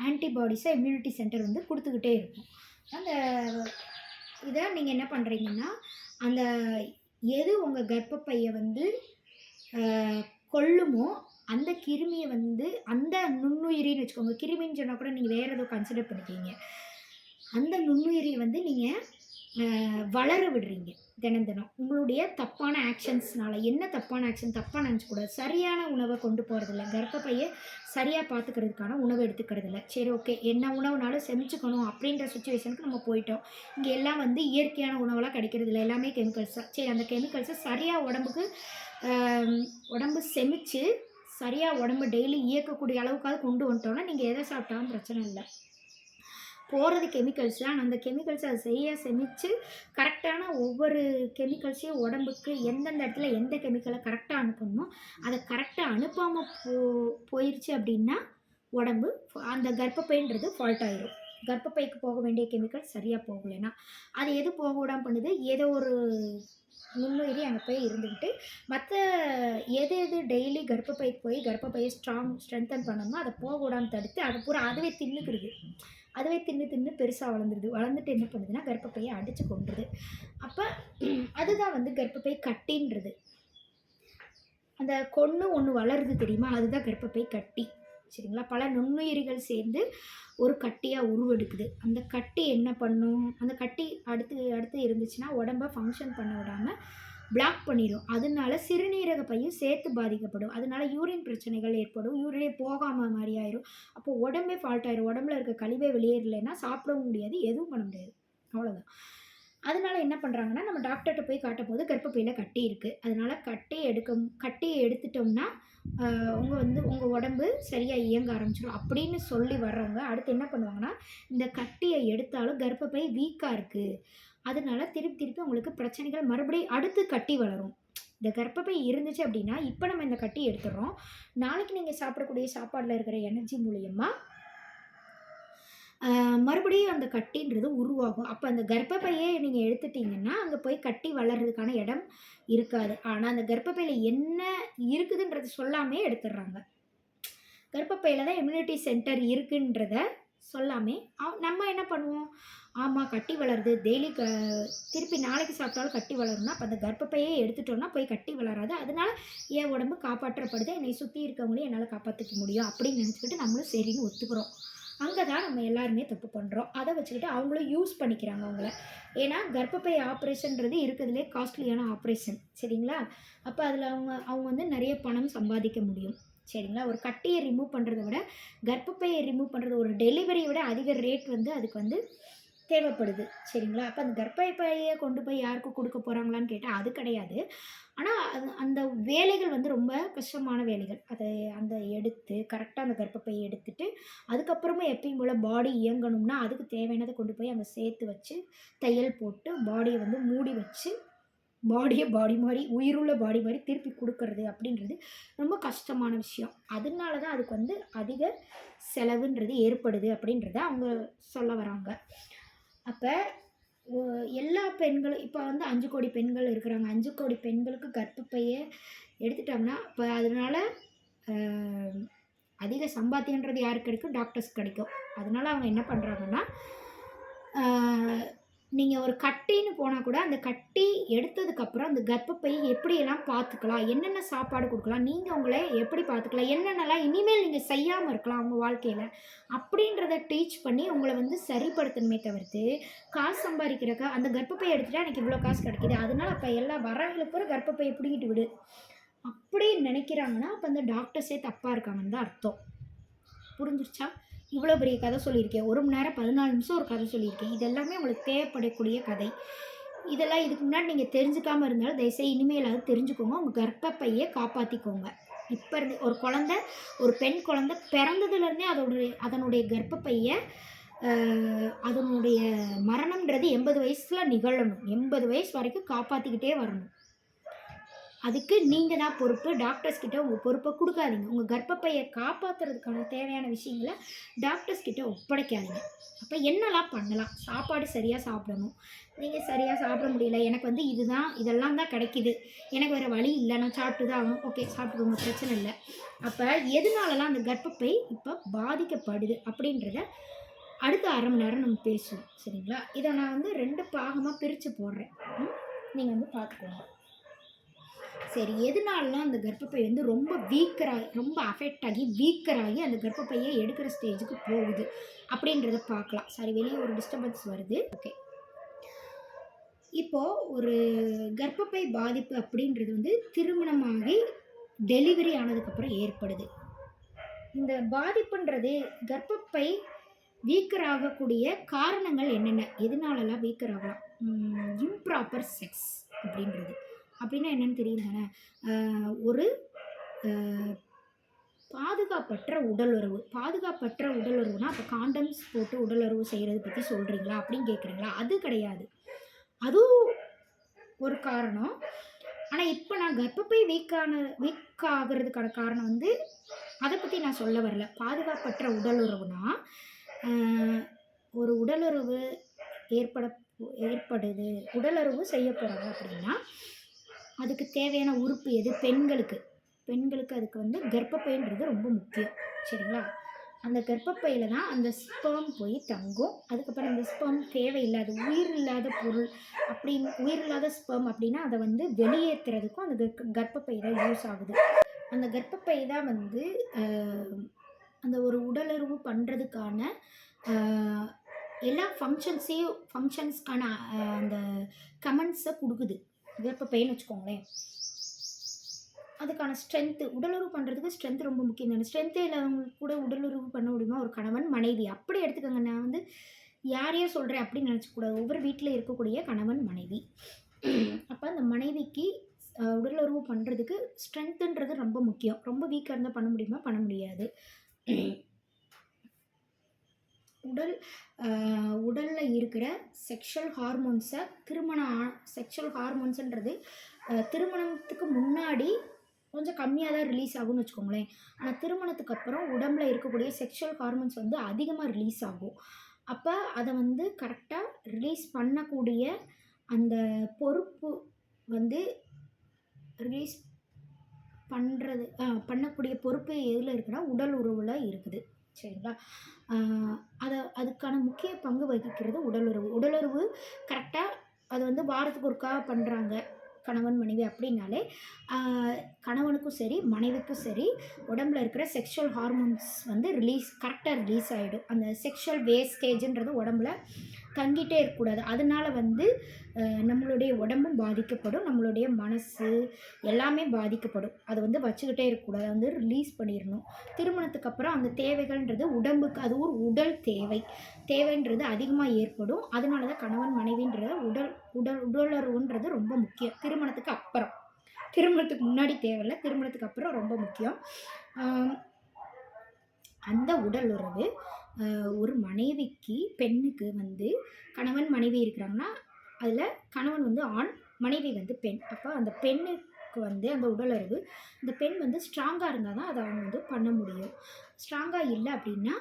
ஆன்டிபாடிஸை இம்யூனிட்டி சென்டர் வந்து கொடுத்துக்கிட்டே இருக்கும். அந்த இதை நீங்கள் என்ன பண்ணுறீங்கன்னா, அந்த எது உங்கள் கர்ப்பப்பையை வந்து கொல்லுமோ அந்த கிருமியை வந்து அந்த நுண்ணுயிரின்னு வச்சுக்கோங்க. கிருமின்னு சொன்னால் கூட நீங்கள் வேறு ஏதோ கன்சிடர் பண்ணிக்கிங்க. அந்த நுண்ணுயிரியை வந்து நீங்கள் வளர விடுறீங்க தினம் தினம். உங்களுடைய தப்பான ஆக்ஷன்ஸ்னால. என்ன தப்பான ஆக்ஷன்? தப்பாக நினச்சக்கூடாது. சரியான உணவை கொண்டு போகிறதில்ல, கர்ப்பப்பையை சரியாக பார்த்துக்கிறதுக்கான உணவு எடுத்துக்கிறது இல்லை. சரி, ஓகே, என்ன உணவுனாலும் செமிச்சுக்கணும் அப்படின்ற சுச்சுவேஷனுக்கு நம்ம போயிட்டோம். இங்கே எல்லாம் வந்து இயற்கையான உணவெல்லாம் கிடைக்கிறது இல்லை, எல்லாமே கெமிக்கல்ஸ் தான். சரி, அந்த கெமிக்கல்ஸை சரியாக உடம்புக்கு உடம்பு செமிச்சு சரியாக உடம்பு டெய்லி இயக்கக்கூடிய அளவுக்காவது கொண்டு வந்துட்டோன்னா நீங்கள் எதை சாப்பிட்டாலும் பிரச்சனை இல்லை. போகிறது கெமிக்கல்ஸ் தான். அந்த கெமிக்கல்ஸை அதை செமிச்சு கரெக்டான ஒவ்வொரு கெமிக்கல்ஸையும் உடம்புக்கு எந்தெந்த இடத்துல எந்த கெமிக்கலை கரெக்டாக அனுப்பணுமோ அதை கரெக்டாக அனுப்பாமல் போயிடுச்சு அப்படின்னா உடம்பு அந்த கர்ப்பப்பைன்றது ஃபால்ட் ஆயிரும். கர்ப்பப்பைக்கு போக வேண்டிய கெமிக்கல் சரியாக போகலைன்னா அது எது போக விடாமல் பண்ணுது? ஏதோ ஒரு நுண்ணுயிரி அங்கே போய் இருந்துக்கிட்டு மற்ற எது டெய்லி கர்ப்பப்பைக்கு போய் கர்ப்பப்பையை ஸ்ட்ரென்தன் பண்ணணுமோ அதை போக விடாமல் தடுத்து அதை பூரா அதுவே தின்னுக்கிறது. அதுவே தின்னு பெருசாக வளர்ந்துட்டு என்ன பண்ணுதுன்னா கர்ப்பப்பையை அடித்து கொண்டுருது. அப்போ அதுதான் வந்து கர்ப்பப்பை கட்டின்றது. அந்த ஒன்று வளருது தெரியுமா, அதுதான் கர்ப்பப்பை கட்டி. சரிங்களா? பல நுண்ணுயிரிகள் சேர்ந்து ஒரு கட்டியாக உருவெடுக்குது. அந்த கட்டி என்ன பண்ணும்? அந்த கட்டி அடுத்து இருந்துச்சுன்னா உடம்பை ஃபங்க்ஷன் பண்ண விடாமல் பிளாக் பண்ணிடும். அதனால சிறுநீரக பையும் சேர்த்து பாதிக்கப்படும். அதனால யூரின் பிரச்சனைகள் ஏற்படும். யூரினே போகாமல் மாதிரி ஆயிரும். அப்போ உடம்பே ஃபால்ட் ஆயிரும். உடம்புல இருக்க கழிவே வெளியேறலைன்னா சாப்பிடவும் முடியாது, எதுவும் பண்ண முடியாது. அவ்வளோதான். அதனால என்ன பண்ணுறாங்கன்னா, நம்ம டாக்டர்கிட்ட போய் காட்டும் போது கர்ப்பப்பையில் கட்டி இருக்குது, அதனால கட்டியை எடுத்துட்டோம்னா உங்கள் உடம்பு சரியாக இயங்க ஆரம்பிச்சிடும் அப்படின்னு சொல்லி வர்றவங்க அடுத்து என்ன பண்ணுவாங்கன்னா, இந்த கட்டியை எடுத்தாலும் கர்ப்பப்பை வீக்காக இருக்குது, அதனால திருப்பி உங்களுக்கு பிரச்சனைகள் மறுபடியும் அடுத்து கட்டி வளரும். இந்த கர்ப்பப்பை இருந்துச்சு அப்படின்னா இப்போ நம்ம இந்த கட்டி எடுத்துடுறோம், நாளைக்கு நீங்கள் சாப்பிடக்கூடிய சாப்பாடில் இருக்கிற எனர்ஜி மூலியமாக மறுபடியும் அந்த கட்டின்றது உருவாகும். அப்போ அந்த கர்ப்பப்பையே நீங்கள் எடுத்துட்டிங்கன்னா அங்கே போய் கட்டி வளர்கிறதுக்கான இடம் இருக்காது. ஆனால் அந்த கர்ப்பப்பையில் என்ன இருக்குதுன்றது சொல்லாமே எடுத்துடுறாங்க. கர்ப்பப்பையில் தான் இம்யூனிட்டி சென்டர் இருக்குன்றத சொல்லாமே நம்ம என்ன பண்ணுவோம்? ஆமாம், கட்டி வளருது, டெய்லி திருப்பி நாளைக்கு சாப்பிட்டாலும் கட்டி வளரும்னா அப்போ அந்த கர்ப்பப்பையே எடுத்துட்டோன்னா போய் கட்டி வளராது. அதனால என் உடம்பு காப்பாற்றப்படுது, என்னை சுற்றி இருக்கவங்களையும் என்னால் காப்பாற்றிக்க முடியும் அப்படின்னு நினச்சிக்கிட்டு நம்மளும் சரின்னு ஒத்துக்கிறோம். அங்கே தான் நம்ம எல்லாருமே தப்பு பண்ணுறோம். அதை வச்சுக்கிட்டு அவங்களும் யூஸ் பண்ணிக்கிறாங்க அவங்கள. ஏன்னா கர்ப்பப்பை ஆப்ரேஷன்றது இருக்கிறதுலே காஸ்ட்லியான ஆப்ரேஷன். சரிங்களா? அப்போ அதில் அவங்க வந்து நிறைய பணம் சம்பாதிக்க முடியும். சரிங்களா? ஒரு கட்டியை ரிமூவ் பண்ணுறதை விட கர்ப்பப்பையை ரிமூவ் பண்ணுறது ஒரு டெலிவரியை விட அதிக ரேட் வந்து அதுக்கு வந்து தேவைப்படுது. சரிங்களா? அப்போ அந்த கர்ப்பப்பையை கொண்டு போய் யாருக்கும் கொடுக்க போகிறாங்களான்னு கேட்டால் அது கிடையாது. ஆனால் அந்த வேலைகள் வந்து ரொம்ப கஷ்டமான வேலைகள். அந்த எடுத்து கரெக்டாக அந்த கர்ப்பப்பையை எடுத்துட்டு அதுக்கப்புறமா எப்பயும் போல் பாடி இயங்கணும்னா அதுக்கு தேவையானதை கொண்டு போய் அங்கே சேர்த்து வச்சு தையல் போட்டு பாடியை வந்து மூடி வச்சு பாடியை பாடி மாதிரி உயிருள்ள பாடி மாதிரி திருப்பி கொடுக்கறது அப்படின்றது ரொம்ப கஷ்டமான விஷயம். அதனால தான் அதுக்கு வந்து அதிக செலவுன்றது ஏற்படுது அப்படின்றத அவங்க சொல்ல வராங்க. அப்போ எல்லா பெண்களும் இப்போ வந்து 5 கோடி பெண்கள் இருக்கிறாங்க. 5 கோடி பெண்களுக்கு கர்ப்பப்பையை எடுத்துட்டோம்னா இப்போ அதனால் அதிக சம்பாத்தியன்றது யாருக்கு கிடைக்கும்? டாக்டர்ஸ் கிடைக்கும். அதனால் அவங்க என்ன பண்ணுறாங்கன்னா, நீங்கள் ஒரு கட்டின்னு போனால் கூட அந்த கட்டி எடுத்ததுக்கப்புறம் அந்த கர்ப்பப்பை எப்படியெல்லாம் பார்த்துக்கலாம், என்னென்ன சாப்பாடு கொடுக்கலாம், நீங்கள் உங்களை எப்படி பார்த்துக்கலாம், என்னென்னலாம் இனிமேல் நீங்கள் செய்யாமல் இருக்கலாம் அவங்க வாழ்க்கையில் அப்படின்றத டீச் பண்ணி உங்களை வந்து சரிப்படுத்தணுமே தவிர்த்து காசு சம்பாதிக்கிறக்கா அந்த கர்ப்பப்பையை எடுத்துகிட்டா எனக்கு இவ்வளோ காசு கிடைக்கிது அதனால் அப்போ எல்லாம் வரவங்களுக்கு பூரா கர்ப்பப்பையை பிடிக்கிட்டு விடு அப்படின்னு நினைக்கிறாங்கன்னா அப்போ அந்த டாக்டர்ஸே தப்பாக இருக்காங்கன்னு தான் அர்த்தம். புரிஞ்சிருச்சா? இவ்வளோ பெரிய கதை சொல்லியிருக்கேன். 1 மணி நேரம் 14 நிமிஷம் ஒரு கதை சொல்லியிருக்கேன். இது எல்லாமே உங்களுக்கு தேவைப்படக்கூடிய கதை. இதெல்லாம் இதுக்கு முன்னாடி நீங்கள் தெரிஞ்சுக்காமல் இருந்தாலும் தயவுசெய்து இனிமேலாவது தெரிஞ்சுக்கோங்க. உங்கள் கர்ப்பப்பையை காப்பாற்றிக்கோங்க. இப்போ இருந்து ஒரு பெண் குழந்தை பிறந்ததுலேருந்தே அதனுடைய கர்ப்பப்பையை அதனுடைய மரணம்ன்றது 80 வயசில் நிகழணும். 80 வயசு வரைக்கும் காப்பாற்றிக்கிட்டே வரணும். அதுக்கு நீங்கள் தான் பொறுப்பு. டாக்டர்ஸ் கிட்ட உங்கள் பொறுப்பை கொடுக்காதீங்க. உங்கள் கர்ப்பப்பையை காப்பாற்றுறதுக்கான தேவையான விஷயங்களை டாக்டர்ஸ் கிட்ட ஒப்படைக்காதீங்க. அப்போ என்னலாம் பண்ணலாம்? சாப்பாடு சரியாக சாப்பிடணும். நீங்கள் சரியாக சாப்பிட முடியல, எனக்கு வந்து இதுதான் இதெல்லாம் தான் கிடைக்கிது, எனக்கு வேறு வழி இல்லை, நான் சாப்பிட்டு தான் ஆகணும். ஓகே, சாப்பிட்டுக்கோங்க, பிரச்சனை இல்லை. அப்போ எதனாலலாம் அந்த கர்ப்பப்பை இப்போ பாதிக்கப்படுது அப்படின்றத அடுத்த அரை மணி நேரம் நம்ம பேசுவோம். சரிங்களா? இதை நான் வந்து 2 பாகமாக பிரித்து போடுறேன். நீங்கள் வந்து பார்த்துக்கோங்க. சரி, எதனாலலாம் அந்த கர்ப்பப்பை வந்து ரொம்ப அஃபெக்ட் ஆகி வீக்கராகி அந்த கர்ப்பப்பையை எடுக்கிற ஸ்டேஜுக்கு போகுது அப்படின்றத பார்க்கலாம். சரி, வெளியே ஒரு டிஸ்டர்பன்ஸ் வருது. ஓகே, இப்போது ஒரு கர்ப்பப்பை பாதிப்பு அப்படின்றது வந்து திருமணமாகி டெலிவரி ஆனதுக்கப்புறம் ஏற்படுது. இந்த பாதிப்புன்றது கர்ப்பப்பை வீக்கர் ஆகக்கூடிய காரணங்கள் என்னென்ன, எதனாலலாம் வீக்கர் ஆகலாம்? இம்ப்ராப்பர் செக்ஸ் அப்படின்றது அப்படின்னா என்னன்னு தெரியும் தானே? ஒரு பாதுகாப்பற்ற உடலுறவுனா அப்போ காண்டம்ஸ் போட்டு உடலுறவு செய்கிறது பற்றி சொல்கிறீங்களா அப்படின்னு கேட்குறீங்களா? அது கிடையாது. அதுவும் ஒரு காரணம். ஆனால் இப்போ நான் கர்ப்பப்பை வீக் ஆகிறதுக்கான காரணம் வந்து அதை பற்றி நான் சொல்ல வரல. பாதுகாப்பற்ற உடலுறவுனா ஒரு உடலுறவு ஏற்படுது, உடலுறவு செய்ய போகிறாங்க அப்படின்னா அதுக்கு தேவையான உறுப்பு எது? பெண்களுக்கு அதுக்கு வந்து கர்ப்பப்பைன்றது ரொம்ப முக்கியம். சரிங்களா? அந்த கர்ப்பப்பையில் தான் அந்த ஸ்பெர்ம் போய் தங்கும். அதுக்கப்புறம் அந்த ஸ்பெர்ம் தேவையில்லாத உயிரில்லாத ஸ்பெர்ம் அப்படின்னா அதை வந்து வெளியேற்றுறதுக்கும் அந்த கர்ப்பப்பை தான் யூஸ் ஆகுது. அந்த கர்ப்பப்பை தான் வந்து அந்த ஒரு உடலுறவு பண்ணுறதுக்கான எல்லா ஃபங்க்ஷன்ஸ்க்கான அந்த கமெண்ட்ஸை கொடுக்குது கர்ப்பப்பைன்னு வச்சுக்கோங்களேன். அதுக்கான ஸ்ட்ரென்த்து, உடலுறவு பண்ணுறதுக்கு ஸ்ட்ரென்த் ரொம்ப முக்கியம் தானே. ஸ்ட்ரென்த்தே இல்லாதவங்களுக்கு கூட உடலுறவு பண்ண முடியுமா? ஒரு கணவன் மனைவி அப்படி எடுத்துக்கோங்க. நான் வந்து யாரையோ சொல்கிறேன் அப்படின்னு நினச்சக்கூடாது. ஒவ்வொரு வீட்டில் இருக்கக்கூடிய கணவன் மனைவி. அப்போ அந்த மனைவிக்கு உடலுறவு பண்ணுறதுக்கு ஸ்ட்ரென்த்துன்றது ரொம்ப முக்கியம். ரொம்ப வீக்காக இருந்தால் பண்ண முடியுமா? பண்ண முடியாது. உடலில் இருக்கிற செக்ஷுவல் ஹார்மோன்ஸை செக்ஷுவல் ஹார்மோன்ஸுன்றது திருமணத்துக்கு முன்னாடி கொஞ்சம் கம்மியாக தான் ரிலீஸ் ஆகும்னு வச்சுக்கோங்களேன். ஆனால் திருமணத்துக்கு அப்புறம் உடம்பில் இருக்கக்கூடிய செக்ஷுவல் ஹார்மோன்ஸ் வந்து அதிகமாக ரிலீஸ் ஆகும். அப்போ அதை வந்து கரெக்டாக ரிலீஸ் பண்ணக்கூடிய அந்த பொறுப்பு வந்து ரிலீஸ் பண்ணக்கூடிய பொறுப்பு எதில் இருக்குன்னா உடல் உறவில் இருக்குது. சரிங்களா? அதுக்கான முக்கிய பங்கு வகிக்கிறது உடலுறவு கரெக்டாக அது வந்து வாரத்துக்கு ஒருக்கா பண்ணுறாங்க கணவன் மனைவி அப்படின்னாலே கணவனுக்கும் சரி மனைவிக்கும் சரி உடம்பில் இருக்கிற செக்ஷுவல் ஹார்மோன்ஸ் வந்து கரெக்டாக ரிலீஸ் ஆகிடும். அந்த செக்ஷுவல் வேஸ்டேஜுன்றது உடம்புல தங்கிட்டே இருக்கக்கூடாது. அதனால் வந்து நம்மளுடைய உடம்பும் பாதிக்கப்படும், நம்மளுடைய மனசு எல்லாமே பாதிக்கப்படும். அதை வந்து வச்சுக்கிட்டே இருக்கக்கூடாது, வந்து ரிலீஸ் பண்ணிடணும். திருமணத்துக்கு அப்புறம் அந்த தேவைகள்ன்றது உடம்புக்கு அது ஒரு உடல் தேவைன்றது அதிகமாக ஏற்படும். அதனால தான் கணவன் மனைவின்ற உடலுறவுன்றது ரொம்ப முக்கியம். திருமணத்துக்கு முன்னாடி தேவையில்லை, திருமணத்துக்கு அப்புறம் ரொம்ப முக்கியம். அந்த உடலுறவு ஒரு மனைவிக்கு பெண்ணுக்கு வந்து கணவன் மனைவி இருக்கிறாங்கன்னா அதில் கணவன் வந்து ஆண், மனைவி வந்து பெண். அப்போ அந்த பெண்ணுக்கு வந்து அந்த உடலுறவு அந்த பெண் வந்து ஸ்ட்ராங்காக இருந்தால் தான் அதை அவங்க வந்து பண்ண முடியும். ஸ்ட்ராங்காக இல்லை அப்படின்னா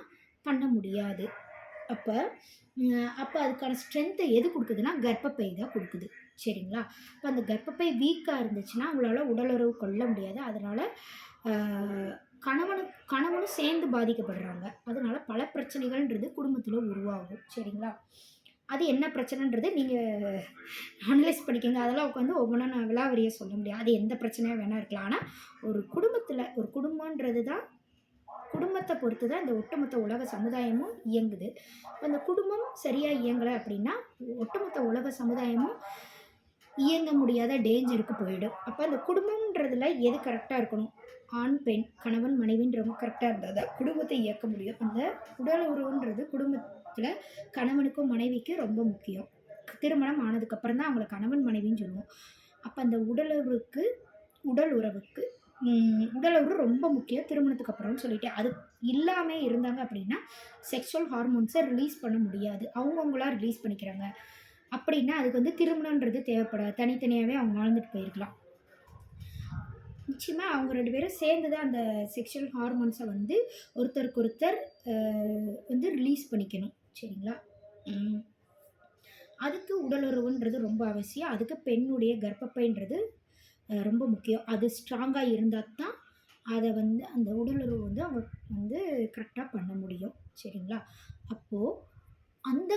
பண்ண முடியாது. அப்போ அதுக்கான ஸ்ட்ரென்த்தை எது கொடுக்குதுன்னா கர்ப்பப்பை தான் கொடுக்குது. சரிங்களா? இப்போ அந்த கர்ப்பப்பை வீக்காக இருந்துச்சுன்னா அவங்களால உடலுறவு கொள்ள முடியாது. அதனால் கணவனும் சேர்ந்து பாதிக்கப்படுறாங்க. அதனால பல பிரச்சனைகள்ன்றது குடும்பத்தில் உருவாகும். சரிங்களா? அது என்ன பிரச்சனைன்றது நீங்கள் அனலைஸ் பண்ணிக்கோங்க. அதெல்லாம் உட்காந்து ஒவ்வொன்றா நான் விலாவரியாக சொல்ல முடியாது. அது எந்த பிரச்சனையாக வேணால் இருக்கலாம். ஆனால் ஒரு குடும்பன்றது தான், குடும்பத்தை பொறுத்து தான் இந்த ஒட்டுமொத்த உலக சமுதாயமும் இயங்குது. அந்த குடும்பம் சரியாக இயங்கலை அப்படின்னா ஒட்டுமொத்த உலக சமுதாயமும் இயங்க முடியாத டேஞ்சருக்கு போயிடும். அப்போ அந்த குடும்பம்ன்றதுல எது கரெக்டாக இருக்கணும்? ஆண் பெண் கணவன் மனைவின்றவங்க கரெக்டாக இருந்தால் தான் குடும்பத்தை இயக்க முடியும். அந்த உடல் உறவுன்றது குடும்பத்தில் கணவனுக்கும் மனைவிக்கும் ரொம்ப முக்கியம். திருமணம் ஆனதுக்கப்புறம் தான் அவங்கள கணவன் மனைவின்னு சொல்லுவோம். அப்போ அந்த உடல் உறவு ரொம்ப முக்கியம் திருமணத்துக்கு அப்புறம்னு சொல்லிட்டு அது இல்லாமல் இருந்தாங்க அப்படின்னா செக்ஷுவல் ஹார்மோன்ஸை ரிலீஸ் பண்ண முடியாது. அவங்கவுங்களா ரிலீஸ் பண்ணிக்கிறாங்க அப்படின்னா அதுக்கு வந்து திருமணன்றது தேவைப்படாது. தனித்தனியாகவே அவங்க வாழ்ந்துட்டு போயிருக்கலாம். நிச்சயமாக அவங்க 2 பேரும் சேர்ந்து தான் அந்த செக்ஷுவல் ஹார்மோன்ஸை வந்து ஒருத்தருக்கு ஒருத்தர் வந்து ரிலீஸ் பண்ணிக்கணும். சரிங்களா? அதுக்கு உடலுறவுன்றது ரொம்ப அவசியம். அதுக்கு பெண்ணுடைய கர்ப்பப்பைன்றது ரொம்ப முக்கியம். அது ஸ்ட்ராங்காக இருந்தால் தான் அதை வந்து அந்த உடலுறவு வந்து அவங்க வந்து கரெக்டாக பண்ண முடியும். சரிங்களா? அப்போது அந்த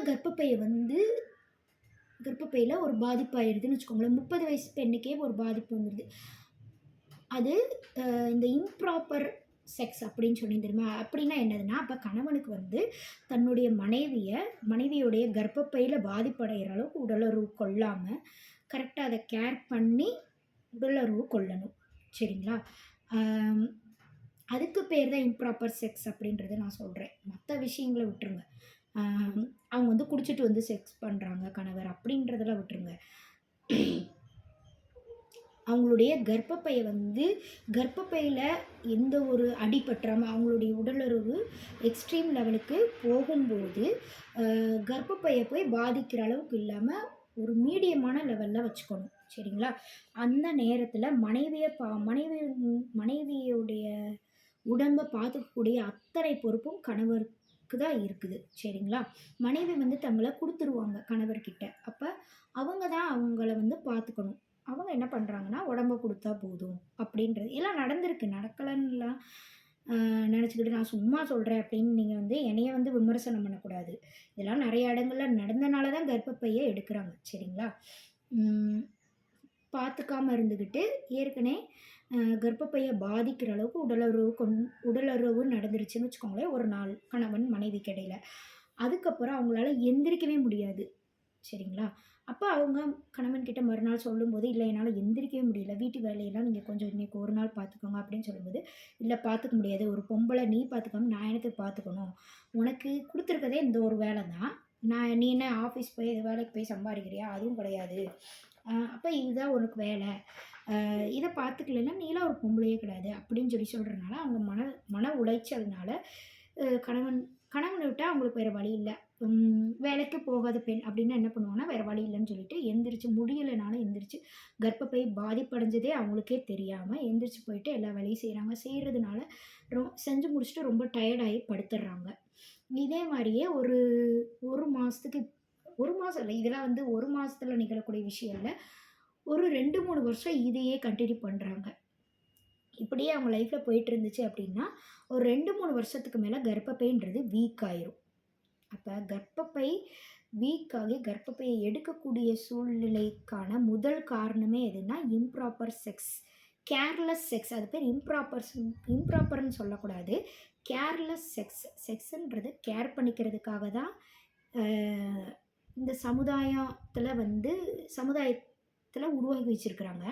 கர்ப்பப்பையில் ஒரு பாதிப்பு ஆயிடுதுன்னு வச்சுக்கோங்களேன். 30 வயசு பெண்ணுக்கே ஒரு பாதிப்பு வந்துடுது. அது இந்த இம்ப்ராப்பர் செக்ஸ் அப்படின்னு சொல்லி தெரியுமா? அப்படின்னா என்னதுன்னா, அப்போ கணவனுக்கு வந்து தன்னுடைய மனைவியுடைய கர்ப்பப்பையில் பாதிப்படைகிற அளவுக்கு உடலுறவு கொள்ளாமல் கரெக்டாக அதை கேர் பண்ணி உடலுறவு கொள்ளணும். சரிங்களா? அதுக்கு பேர் தான் இம்ப்ராப்பர் செக்ஸ் அப்படின்றத நான் சொல்கிறேன். மற்ற விஷயங்களை விட்டுருங்க. அவங்க வந்து குடிச்சிட்டு வந்து செக்ஸ் பண்ணுறாங்க கணவர் அப்படின்றதெல்லாம் விட்டுருங்க. அவங்களுடைய கர்ப்பப்பையில் எந்த ஒரு அடிபட்டுறாமல் அவங்களுடைய உடலுறவு எக்ஸ்ட்ரீம் லெவலுக்கு போகும்போது கர்ப்பப்பையை போய் பாதிக்கிற அளவுக்கு இல்லாமல் ஒரு மீடியமான லெவலில் வச்சுக்கணும். சரிங்களா? அந்த நேரத்தில் மனைவியுடைய உடம்பை பார்த்துக்கக்கூடிய அத்தனை பொறுப்பும் கணவருக்கு தான் இருக்குது. சரிங்களா? மனைவி வந்து தங்களை கொடுத்துருவாங்க கணவர்கிட்ட. அப்போ அவங்க தான் அவங்கள வந்து பார்த்துக்கணும். அவங்க என்ன பண்ணுறாங்கன்னா, உடம்ப கொடுத்தா போதும் அப்படின்றது எல்லாம் நடந்திருக்கு. நடக்கலைன்னுலாம் நினச்சிக்கிட்டு நான் சும்மா சொல்கிறேன் அப்படின்னு நீங்கள் வந்து என்னைய வந்து விமர்சனம் பண்ணக்கூடாது. இதெல்லாம் நிறைய இடங்கள்ல நடந்தனால தான் கர்ப்பப்பையை எடுக்கிறாங்க. சரிங்களா? பார்த்துக்காம இருந்துக்கிட்டு ஏற்கனவே கர்ப்பப்பையை பாதிக்கிற அளவுக்கு உடலுறவு நடந்துருச்சுன்னு வச்சுக்கோங்களேன். ஒரு நாள் கணவன் மனைவிக்கு இடையில. அதுக்கப்புறம் அவங்களால எந்திரிக்கவே முடியாது. சரிங்களா? அப்போ அவங்க கணவன்கிட்ட மறுநாள் சொல்லும்போது, இல்லை என்னால் எந்திரிக்கவே முடியல, வீட்டு வேலையெல்லாம் நீங்கள் கொஞ்சம் இன்றைக்கி ஒரு நாள் பார்த்துக்கோங்க அப்படின்னு சொல்லும்போது, இல்லை பார்த்துக்க முடியாது, ஒரு பொம்பளை நீ பார்த்துக்காம நான் எனக்கு பார்த்துக்கணும், உனக்கு கொடுத்துருக்கதே இந்த ஒரு வேலை தான், நீ என்ன ஆஃபீஸ் போய் வேலைக்கு போய் சம்பாதிக்கிறியா? அதுவும் கிடையாது. அப்போ இதுதான் உனக்கு வேலை, இதை பார்த்துக்கலன்னா நீலாம் ஒரு பொம்பளையே கிடையாது அப்படின்னு சொல்கிறதுனால அவங்க மன உளைச்சல்னால கணவனை விட்டால் அவங்களுக்கு வேறு வழி இல்லை. வேலைக்கு போகாத பெண் அப்படின்னா என்ன பண்ணுவாங்கன்னா, வேறு வழி இல்லைன்னு சொல்லிட்டு எந்திரிச்சு முடியலைனாலும் எந்திரிச்சு கர்ப்பப்பை பாதிப்படைஞ்சதே அவங்களுக்கே தெரியாமல் எந்திரிச்சு போயிட்டு எல்லா வேலையும் செய்கிறாங்க. செய்கிறதுனால செஞ்சு முடிச்சுட்டு ரொம்ப டயர்டாகி படுத்துடுறாங்க. இதே மாதிரியே ஒரு மாதத்துக்கு இல்லை, இதெல்லாம் வந்து ஒரு மாதத்தில் நிகழக்கூடிய விஷயம் இல்லை. ஒரு 2-3 வருஷம் இதையே கண்டினியூ பண்ணுறாங்க. இப்படியே அவங்க லைஃப்பில் போயிட்டு இருந்துச்சு அப்படின்னா ஒரு 2-3 வருஷத்துக்கு மேலே கர்ப்பப்பைன்றது வீக் ஆயிரும். அப்போ கர்ப்பப்பை வீக்காகி கர்ப்பப்பையை எடுக்கக்கூடிய சூழ்நிலைக்கான முதல் காரணமே எதுனா இம்ப்ராப்பர் செக்ஸ், கேர்லெஸ் செக்ஸ். அது பேர் இம்ப்ராப்பர்னு சொல்லக்கூடாது, கேர்லெஸ் செக்ஸ்ன்றது கேர் பண்ணிக்கிறதுக்காக தான் இந்த சமுதாயத்தில் உருவாக்கி வச்சுருக்குறாங்க.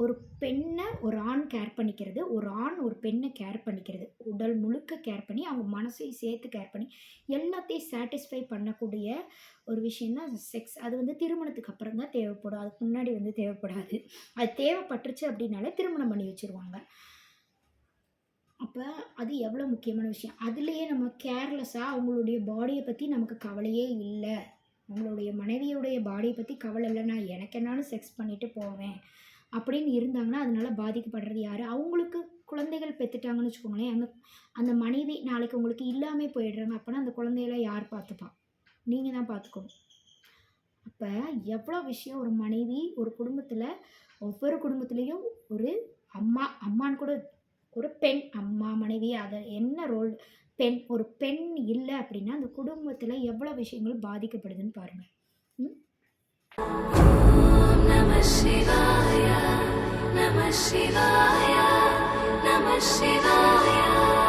ஒரு பெண்ணை ஒரு ஆண் கேர் பண்ணிக்கிறது, ஒரு ஆண் ஒரு பெண்ணை கேர் பண்ணிக்கிறது, உடல் முழுக்க கேர் பண்ணி அவங்க மனசையும் சேர்த்து கேர் பண்ணி எல்லாத்தையும் சாட்டிஸ்ஃபை பண்ணக்கூடிய ஒரு விஷயம் தான் செக்ஸ். அது வந்து திருமணத்துக்கு அப்புறம் தான் தேவைப்படும், அதுக்கு முன்னாடி வந்து தேவைப்படாது. அது தேவைப்பட்டுருச்சு அப்படின்னாலே திருமணம் பண்ணி வச்சுருவாங்க. அப்போ அது எவ்வளோ முக்கியமான விஷயம். அதுலேயே நம்ம கேர்லெஸ்ஸாக அவங்களுடைய பாடியை பற்றி நமக்கு கவலையே இல்லை, அவங்களுடைய மனைவியுடைய பாடியை பற்றி கவலை இல்லை, நான் எனக்கு என்னாலும் செக்ஸ் பண்ணிவிட்டு போவேன் அப்படின்னு இருந்தாங்கன்னா அதனால பாதிக்கப்படுறது யார்? அவங்களுக்கு குழந்தைகள் பெற்றுட்டாங்கன்னு வச்சுக்கோங்களேன், அந்த மனைவி நாளைக்கு உங்களுக்கு இல்லாமல் போயிடுறாங்க. அப்போனா அந்த குழந்தைகளை யார் பார்த்துப்பா? நீங்கள் தான் பார்த்துக்கணும். அப்போ எவ்வளோ விஷயம் ஒரு மனைவி ஒரு குடும்பத்தில், ஒவ்வொரு குடும்பத்துலேயும் ஒரு அம்மான்னு கூட ஒரு பெண், அம்மா மனைவி, அதை என்ன ரோல் ஒரு பெண் இல்லை அப்படின்னா அந்த குடும்பத்தில் எவ்வளோ விஷயங்கள் பாதிக்கப்படுதுன்னு பாருங்கள். Namah Shivaya, Namah Shivaya, Namah Shivaya.